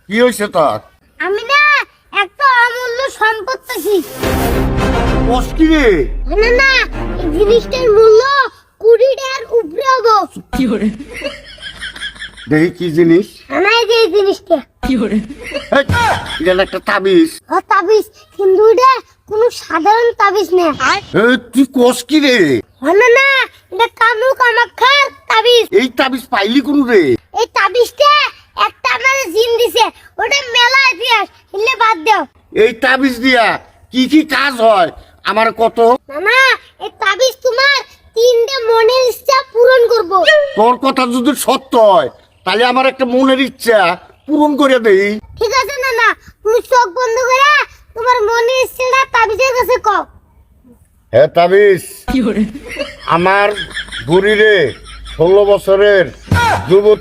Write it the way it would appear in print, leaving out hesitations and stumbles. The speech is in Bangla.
কি হয়েছে তোর? আমি না একটা অমূল্য সম্পদ পাইছি। কস কি রে? না না, এই জিনিসটার মূল্য 20 টাকার উপরে হবো। দেখি কি জিনিস। আমার এই যে এই জিনিসটা হেই, এটা একটা তাবিজ। তাবিজ, কিন্তু এটা কোনো সাধারণ তাবিজ না। তুই কস কি রে? না না, এটা কানু কামাখ্যার তাবিজ। এই তাবিজ পাইলি কোন রে? এই তাবিজটা একটা আমার জিন দিছে, ওটা মেলা ইতিহাস, হিলে বাদ দাও। এই তাবিজ দিয়া কি কি কাজ হয় আমার কত? না না, এই তাবিজ তোমার 3টে মনের ইচ্ছা পূরণ করবো। তোর কথা যদি সত্য হয় তাহলে আমার একটা মনের ইচ্ছা পূরণ করে দেই। ঠিক আছে না না, তুমি চোখ বন্ধ করে তোমার মনের ইচ্ছাটা তাবিজের কাছে কও। হ্যাঁ তাবিজ, আমার বুড়ি রে 16 বছরের যুবতী